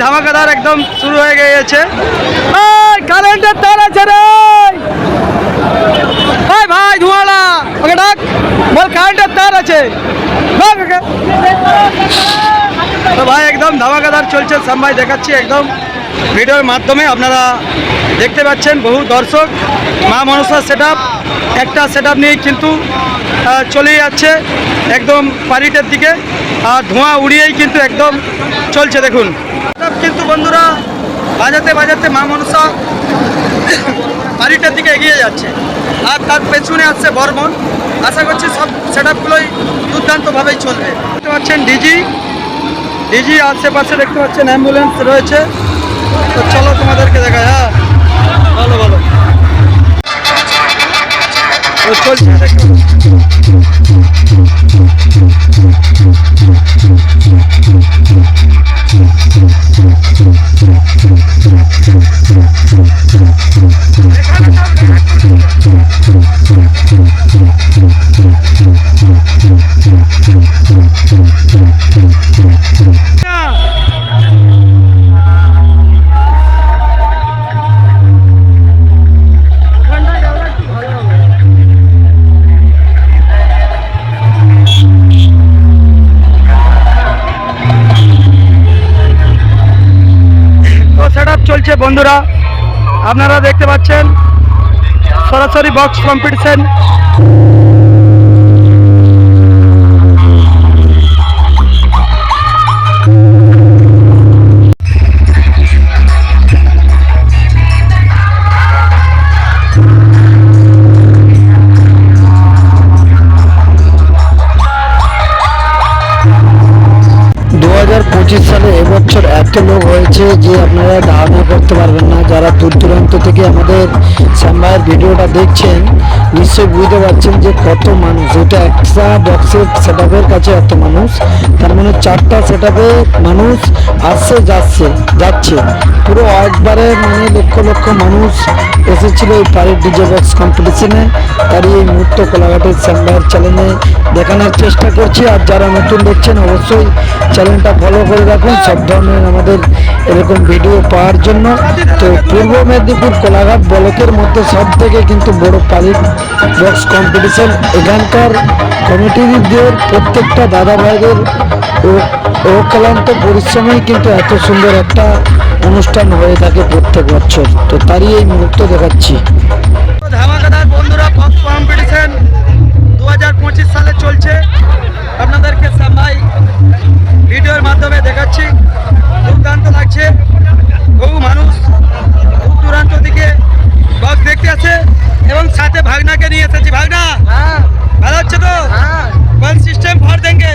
ধামাকাদার একদম শুরু হয়ে গিয়েছে। কারেন্টের তার আছে রে ভাই, ধোঁয়ালা ওকে ডাক, বল কারেন্টের তার আছে। তো ভাই একদম ধামাকাদার চলছে, সামভাই দেখাচ্ছি একদম ভিডিওর মাধ্যমে। আপনারা দেখতে পাচ্ছেন বহু দর্শক মা মনসা সেটআপ, একটা সেটআপ নিয়েই কিন্তু চলে যাচ্ছে একদম পারিটের দিকে, আর ধোঁয়া উড়িয়েই কিন্তু একদম চলছে। দেখুন কিন্তু বন্ধুরা বাজাতে বাজাতে মা মনসা পারিটের দিকে এগিয়ে যাচ্ছে, আর তার পেছনে আসছে বর্মন। আশা করছি সব সেটআপগুলোই দুর্দান্তভাবেই চলবে। দেখতে পাচ্ছেন ডিজি আশেপাশে দেখতে পাচ্ছেন অ্যাম্বুলেন্স রয়েছে। তো চলো তোমাদেরকে দেখায়। হ্যাঁ ভালো ভালো চলছে দেখো। চলছে বন্ধুরা, আপনারা দেখতে পাচ্ছেন সরাসরি বক্স কম্পিটিশন। 2025 সালে এবছর এত লোক হয়েছে যে আপনারা ধারণা করতে পারবেন না। যারা দূর দূরান্ত থেকে আমাদের শ্যামভাইয়ের ভিডিওটা দেখছেন নিশ্চয়ই বুঝতে পারছেন যে কত মানুষ। এটা একটা বক্সের সেটআপের কাছে এত মানুষ, তার মানে 4টা সেটআপে মানুষ আসছে যাচ্ছে পুরো একবারে, মানে লক্ষ লক্ষ মানুষ এসেছিল এই পারিট ডিজে বক্স কম্পিটিশনে। তারই এই মুহূর্ত কোলাঘাটের শ্যামভাইয়ের চ্যানেলে দেখানোর চেষ্টা করছি। আর যারা নতুন দেখছেন অবশ্যই চ্যানেলটা ফলো করে রাখুন সব ধরনের আমাদের এরকম ভিডিও পাওয়ার জন্য। তো পূর্ব মেদিনীপুর কোলাঘাট ব্লকের মধ্যে সব থেকে কিন্তু বড় পারিট বক্স কম্পিটিশন। এখানকার কমিটিদের প্রত্যেকটা দাদা ভাইদের অক্লান্ত পরিশ্রমেই কিন্তু এত সুন্দর একটা অনুষ্ঠান হয়ে থাকে প্রত্যেক বছর। তো তারই এই মুহূর্ত দেখাচ্ছি। ধামাকাদার বন্ধুরা বক্স কম্পিটিশন 2025 সালে চলছে, আপনাদেরকে শ্যামভাই ভিডিওর মাধ্যমে দেখাচ্ছি। দুর্দান্ত লাগছে, বহু মানুষ দূর দূরান্ত থেকে বক্স দেখতে আছে এবং সাথে ভাগনাকে নিয়ে এসেছি। ভাগনা ভালো হচ্ছে তো? বল সিস্টেম ফার দেंगे,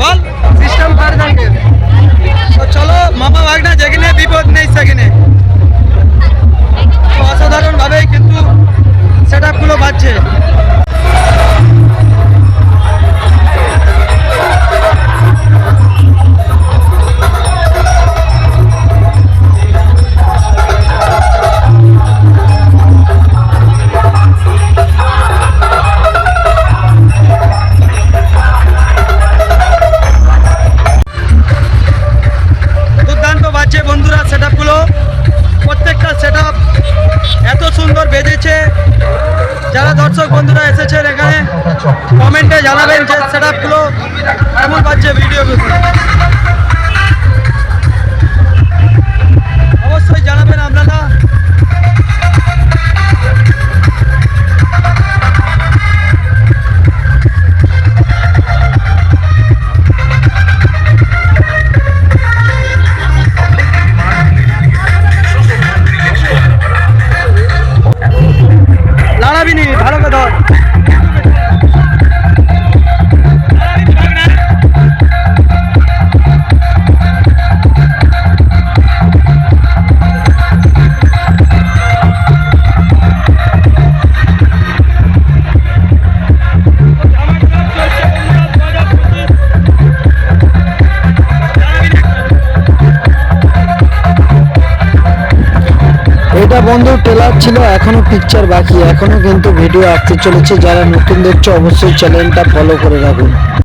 বল সিস্টেম ফার দেंगे। তো চলো মামা ভাগনা যেখানে বিপদ নেই সেখানে। অসাধারণভাবেই কিন্তু সেটআপগুলো বাজছে। বন্ধুরা সেটআপগুলো প্রত্যেকটা সেটআপ এত সুন্দর বেজেছে। যারা দর্শক বন্ধুরা এসেছেন এখানে কমেন্টে জানাবেন যে সেটআপগুলো কেমন বাজছে ভিডিওগুলো, অবশ্যই জানাবেন আপনারা। ভালো কথা এটা বন্ধু ট্রেলার ছিল, এখনো পিকচার বাকি, এখনো কিন্তু ভিডিও আসতে চলেছে। যারা নতুন দেখছো অবশ্যই চ্যানেলটা ফলো করে রাখুন।